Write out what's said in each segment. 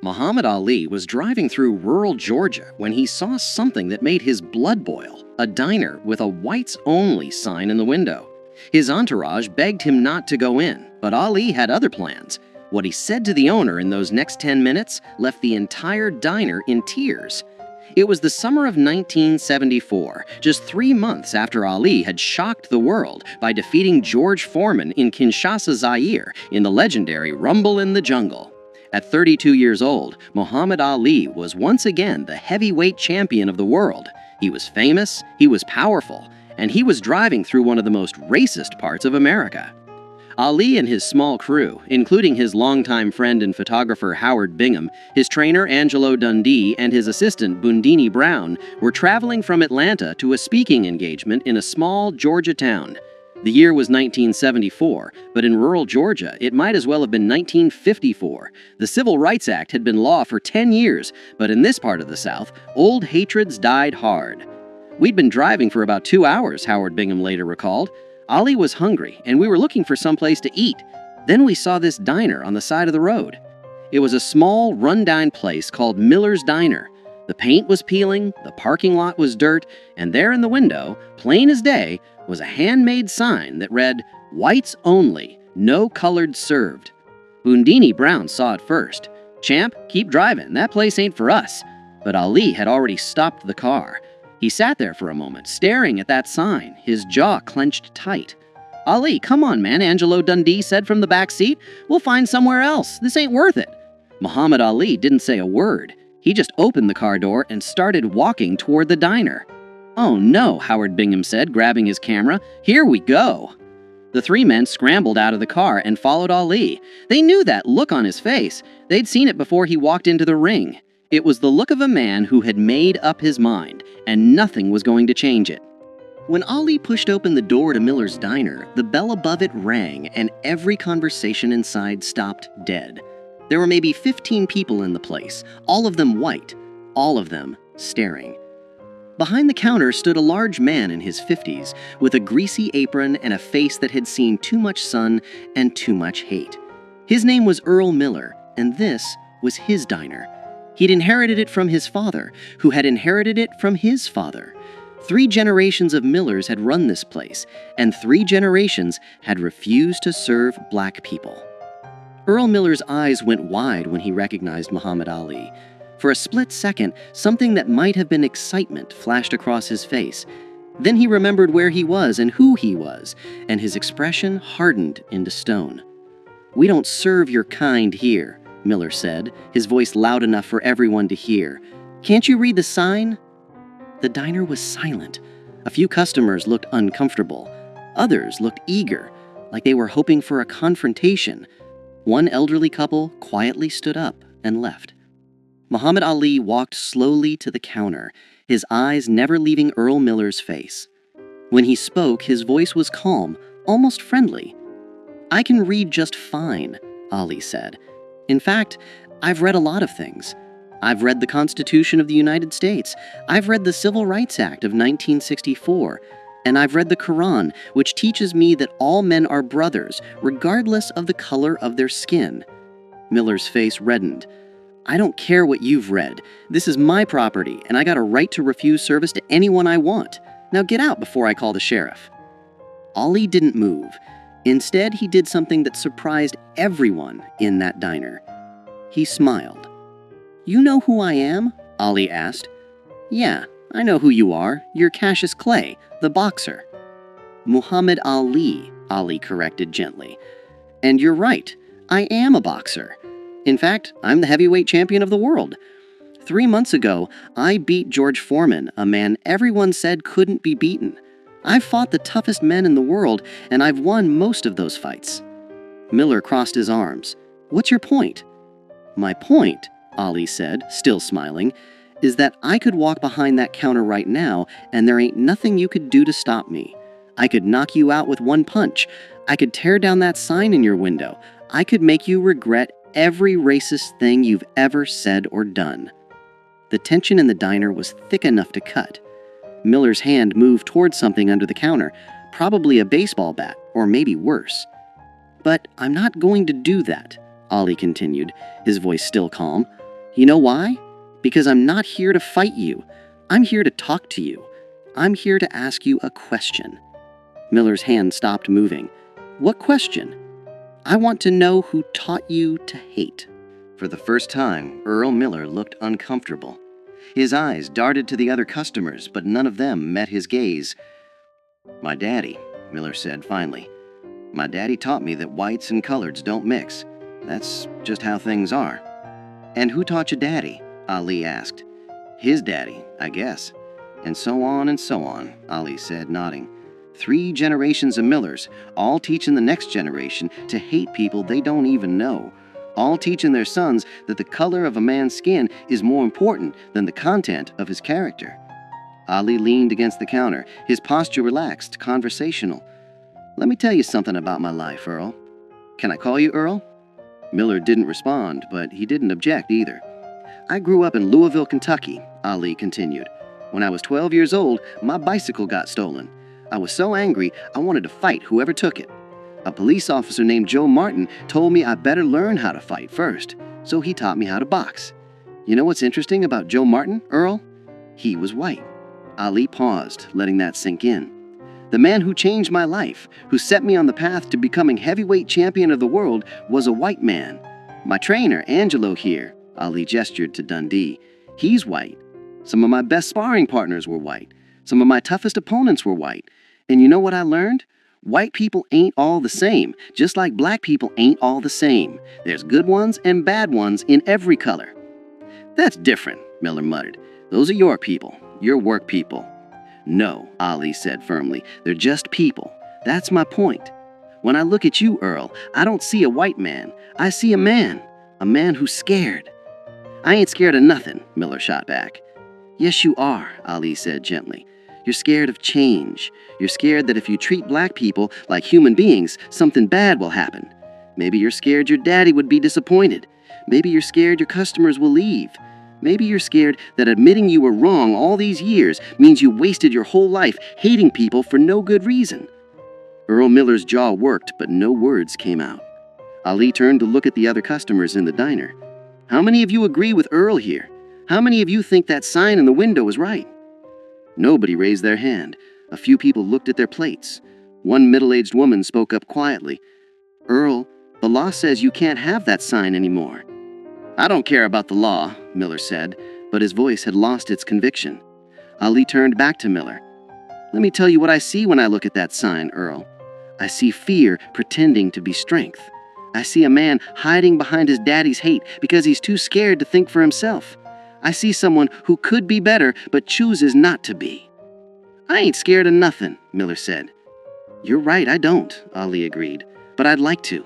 Muhammad Ali was driving through rural Georgia when he saw something that made his blood boil: a diner with a whites only sign in the window. His entourage begged him not to go in, but Ali had other plans. What he said to the owner in those next 10 minutes left the entire diner in tears. It was the summer of 1974, just 3 months after Ali had shocked the world by defeating George Foreman in Kinshasa, Zaire, in the legendary Rumble in the Jungle. At 32 years old, Muhammad Ali was once again the heavyweight champion of the world. He was famous, he was powerful, and he was driving through one of the most racist parts of America. Ali and his small crew, including his longtime friend and photographer Howard Bingham, his trainer Angelo Dundee, and his assistant Bundini Brown, were traveling from Atlanta to a speaking engagement in a small Georgia town. The year was 1974, but in rural Georgia, it might as well have been 1954. The Civil Rights Act had been law for 10 years, but in this part of the South, old hatreds died hard. "We'd been driving for about 2 hours," Howard Bingham later recalled. "Ali was hungry, and we were looking for someplace to eat. Then we saw this diner on the side of the road. It was a small, run-down place called Miller's Diner. The paint was peeling, the parking lot was dirt, and there in the window, plain as day, was a handmade sign that read, 'Whites only, no colored served.' Bundini Brown saw it first. 'Champ, keep driving, that place ain't for us.' But Ali had already stopped the car. He sat there for a moment, staring at that sign, his jaw clenched tight. 'Ali, come on, man,' Angelo Dundee said from the back seat. 'We'll find somewhere else. This ain't worth it.' Muhammad Ali didn't say a word. He just opened the car door and started walking toward the diner. 'Oh no,' Howard Bingham said, grabbing his camera. 'Here we go.' The three men scrambled out of the car and followed Ali. They knew that look on his face. They'd seen it before he walked into the ring. It was the look of a man who had made up his mind, and nothing was going to change it. When Ali pushed open the door to Miller's Diner, the bell above it rang, and every conversation inside stopped dead. There were maybe 15 people in the place, all of them white, all of them staring. Behind the counter stood a large man in his 50s, with a greasy apron and a face that had seen too much sun and too much hate. His name was Earl Miller, and this was his diner. He'd inherited it from his father, who had inherited it from his father. 3 generations of Millers had run this place, and 3 generations had refused to serve black people. Earl Miller's eyes went wide when he recognized Muhammad Ali. For a split second, something that might have been excitement flashed across his face. Then he remembered where he was and who he was, and his expression hardened into stone. "We don't serve your kind here," Miller said, his voice loud enough for everyone to hear. "Can't you read the sign?" The diner was silent. A few customers looked uncomfortable. Others looked eager, like they were hoping for a confrontation. One elderly couple quietly stood up and left. Muhammad Ali walked slowly to the counter, his eyes never leaving Earl Miller's face. When he spoke, his voice was calm, almost friendly. "I can read just fine," Ali said. "In fact, I've read a lot of things. I've read the Constitution of the United States. I've read the Civil Rights Act of 1964. And I've read the Quran, which teaches me that all men are brothers, regardless of the color of their skin." Miller's face reddened. "I don't care what you've read. This is my property, and I got a right to refuse service to anyone I want. Now get out before I call the sheriff." Ali didn't move. Instead, he did something that surprised everyone in that diner. He smiled. "You know who I am?" Ali asked. "Yeah, I know who you are. You're Cassius Clay, the boxer." "Muhammad Ali," Ali corrected gently. "And you're right, I am a boxer. In fact, I'm the heavyweight champion of the world. 3 months ago, I beat George Foreman, a man everyone said couldn't be beaten. I've fought the toughest men in the world, and I've won most of those fights." Miller crossed his arms. "What's your point?" "My point," Ali said, still smiling, "is that I could walk behind that counter right now, and there ain't nothing you could do to stop me. I could knock you out with one punch. I could tear down that sign in your window. I could make you regret every racist thing you've ever said or done." The tension in the diner was thick enough to cut. Miller's hand moved towards something under the counter, probably a baseball bat, or maybe worse. "But I'm not going to do that," Ali continued, his voice still calm. You know why? Because I'm not here to fight you. I'm here to talk to you. I'm here to ask you a question." Miller's hand stopped moving. "What question?" "I want to know who taught you to hate." For the first time, Earl Miller looked uncomfortable. His eyes darted to the other customers, but none of them met his gaze. "My daddy," Miller said finally. "My daddy taught me that whites and coloreds don't mix. That's just how things are." "And who taught your daddy?" Ali asked. "His daddy, I guess." "And so on, Ali said, nodding. 3 generations of Millers, all teaching the next generation to hate people they don't even know. All teaching their sons that the color of a man's skin is more important than the content of his character." Ali leaned against the counter, his posture relaxed, conversational. "Let me tell you something about my life, Earl." "Can I call you Earl?" Miller didn't respond, but he didn't object either. "I grew up in Louisville, Kentucky," Ali continued. "When I was 12 years old, my bicycle got stolen. I was so angry, I wanted to fight whoever took it. A police officer named Joe Martin told me I better learn how to fight first, so he taught me how to box. You know what's interesting about Joe Martin, Earl? He was white." Ali paused, letting that sink in. "The man who changed my life, who set me on the path to becoming heavyweight champion of the world, was a white man. My trainer, Angelo here," Ali gestured to Dundee, "he's white. Some of my best sparring partners were white. Some of my toughest opponents were white. And you know what I learned? White people ain't all the same, just like black people ain't all the same. There's good ones and bad ones in every color." "That's different," Miller muttered. "Those are your people, your work people." "No," Ali said firmly, "they're just people. That's my point. When I look at you, Earl, I don't see a white man. I see a man who's scared." "I ain't scared of nothing," Miller shot back. "Yes, you are," Ali said gently. "You're scared of change. You're scared that if you treat black people like human beings, something bad will happen. Maybe you're scared your daddy would be disappointed. Maybe you're scared your customers will leave. Maybe you're scared that admitting you were wrong all these years means you wasted your whole life hating people for no good reason." Earl Miller's jaw worked, but no words came out. Ali turned to look at the other customers in the diner. "How many of you agree with Earl here? How many of you think that sign in the window is right?" Nobody raised their hand. A few people looked at their plates. One middle-aged woman spoke up quietly. "Earl, the law says you can't have that sign anymore." "I don't care about the law," Miller said, but his voice had lost its conviction. Ali turned back to Miller. "Let me tell you what I see when I look at that sign, Earl. I see fear pretending to be strength. I see a man hiding behind his daddy's hate because he's too scared to think for himself. I see someone who could be better but chooses not to be." "I ain't scared of nothing," Miller said. "You're right, I don't," Ali agreed, "but I'd like to.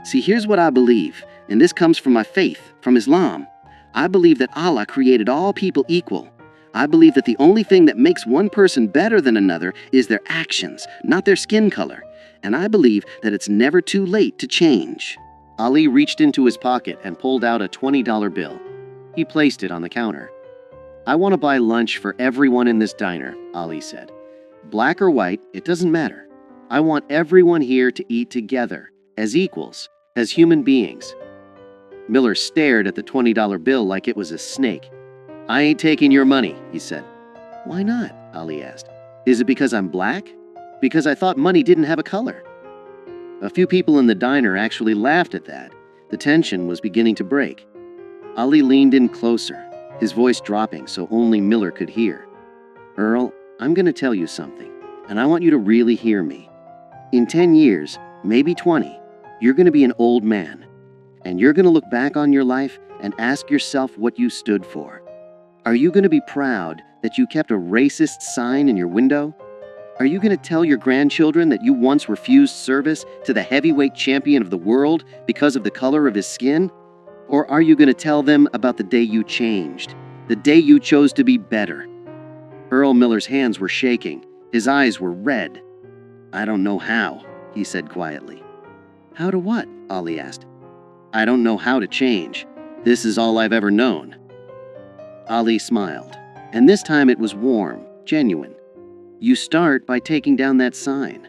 See, here's what I believe, and this comes from my faith, from Islam. I believe that Allah created all people equal. I believe that the only thing that makes one person better than another is their actions, not their skin color. And I believe that it's never too late to change." Ali reached into his pocket and pulled out a $20 bill. He placed it on the counter. "I want to buy lunch for everyone in this diner," Ali said. "Black or white, it doesn't matter. I want everyone here to eat together, as equals, as human beings." Miller stared at the $20 bill like it was a snake. "I ain't taking your money," he said. "Why not?" Ali asked. "Is it because I'm black? Because I thought money didn't have a color." A few people in the diner actually laughed at that. The tension was beginning to break. Ali leaned in closer, his voice dropping so only Miller could hear. "Earl, I'm going to tell you something, and I want you to really hear me. In 10 years, maybe 20, you're going to be an old man, and you're going to look back on your life and ask yourself what you stood for. Are you going to be proud that you kept a racist sign in your window? Are you going to tell your grandchildren that you once refused service to the heavyweight champion of the world because of the color of his skin? Or are you going to tell them about the day you changed, the day you chose to be better?" Earl Miller's hands were shaking. His eyes were red. "I don't know how," he said quietly. "How to what?" Ali asked. "I don't know how to change. This is all I've ever known." Ali smiled, and this time it was warm, genuine. "You start by taking down that sign."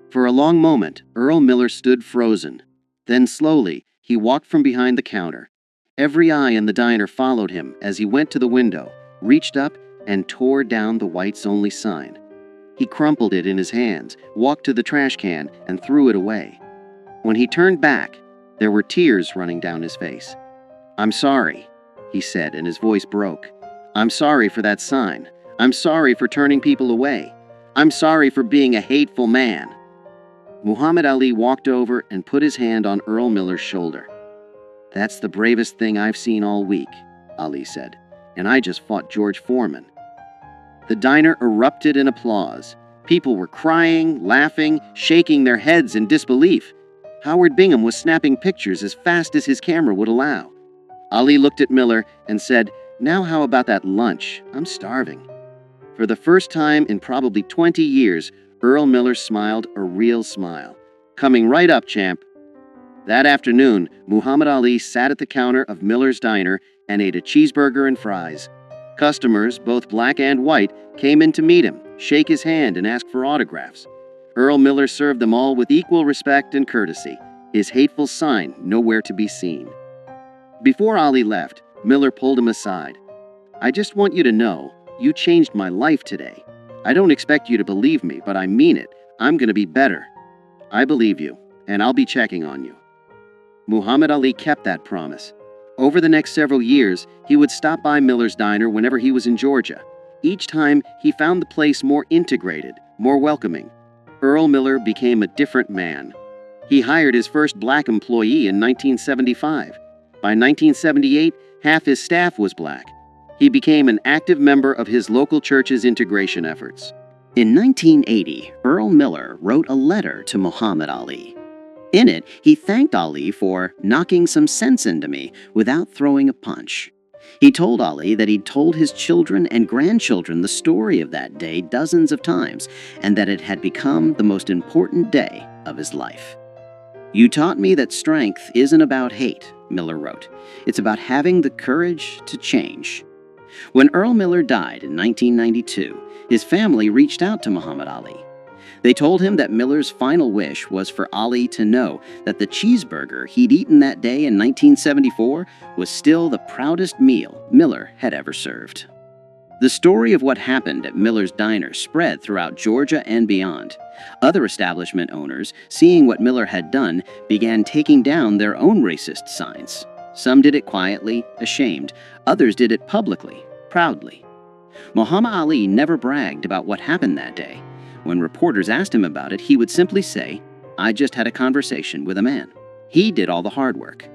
For a long moment, Earl Miller stood frozen. Then slowly, he walked from behind the counter. Every eye in the diner followed him as he went to the window, reached up, and tore down the whites-only sign. He crumpled it in his hands, walked to the trash can, and threw it away. When he turned back, there were tears running down his face. "I'm sorry," he said, and his voice broke. "I'm sorry for that sign. I'm sorry for turning people away. I'm sorry for being a hateful man." Muhammad Ali walked over and put his hand on Earl Miller's shoulder. "That's the bravest thing I've seen all week," Ali said, "and I just fought George Foreman." The diner erupted in applause. People were crying, laughing, shaking their heads in disbelief. Howard Bingham was snapping pictures as fast as his camera would allow. Ali looked at Miller and said, "Now how about that lunch? I'm starving." For the first time in probably 20 years, Earl Miller smiled a real smile. "Coming right up, champ." That afternoon, Muhammad Ali sat at the counter of Miller's diner and ate a cheeseburger and fries. Customers, both black and white, came in to meet him, shake his hand, and ask for autographs. Earl Miller served them all with equal respect and courtesy, his hateful sign nowhere to be seen. Before Ali left, Miller pulled him aside. "I just want you to know, you changed my life today. I don't expect you to believe me, but I mean it. I'm going to be better. I believe you, and I'll be checking on you." Muhammad Ali kept that promise. Over the next several years, he would stop by Miller's diner whenever he was in Georgia. Each time, he found the place more integrated, more welcoming. Earl Miller became a different man. He hired his first black employee in 1975. By 1978, half his staff was black. He became an active member of his local church's integration efforts. In 1980, Earl Miller wrote a letter to Muhammad Ali. In it, he thanked Ali for knocking some sense into me without throwing a punch. He told Ali that he'd told his children and grandchildren the story of that day dozens of times, and that it had become the most important day of his life. "You taught me that strength isn't about hate," Miller wrote. "It's about having the courage to change." When Earl Miller died in 1992, his family reached out to Muhammad Ali. They told him that Miller's final wish was for Ali to know that the cheeseburger he'd eaten that day in 1974 was still the proudest meal Miller had ever served. The story of what happened at Miller's diner spread throughout Georgia and beyond. Other establishment owners, seeing what Miller had done, began taking down their own racist signs. Some did it quietly, ashamed. Others did it publicly, proudly. Muhammad Ali never bragged about what happened that day. When reporters asked him about it, he would simply say, "I just had a conversation with a man. He did all the hard work."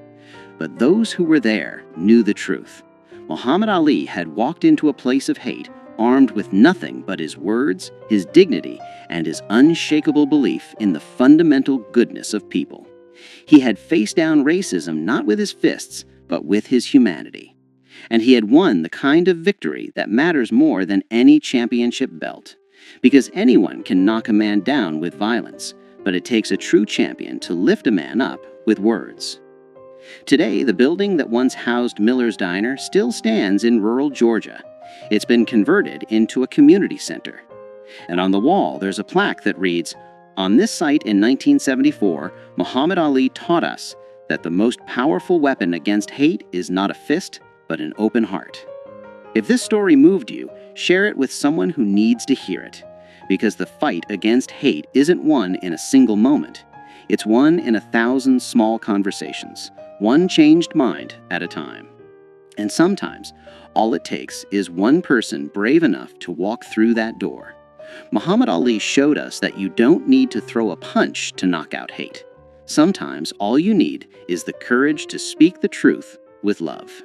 But those who were there knew the truth. Muhammad Ali had walked into a place of hate, armed with nothing but his words, his dignity, and his unshakable belief in the fundamental goodness of people. He had faced down racism not with his fists, but with his humanity. And he had won the kind of victory that matters more than any championship belt. Because anyone can knock a man down with violence, but it takes a true champion to lift a man up with words. Today, the building that once housed Miller's Diner still stands in rural Georgia. It's been converted into a community center. And on the wall, there's a plaque that reads, "On this site in 1974, Muhammad Ali taught us that the most powerful weapon against hate is not a fist, but an open heart." If this story moved you, share it with someone who needs to hear it. Because the fight against hate isn't won in a single moment. It's won in 1,000 small conversations, one changed mind at a time. And sometimes, all it takes is one person brave enough to walk through that door. Muhammad Ali showed us that you don't need to throw a punch to knock out hate. Sometimes all you need is the courage to speak the truth with love.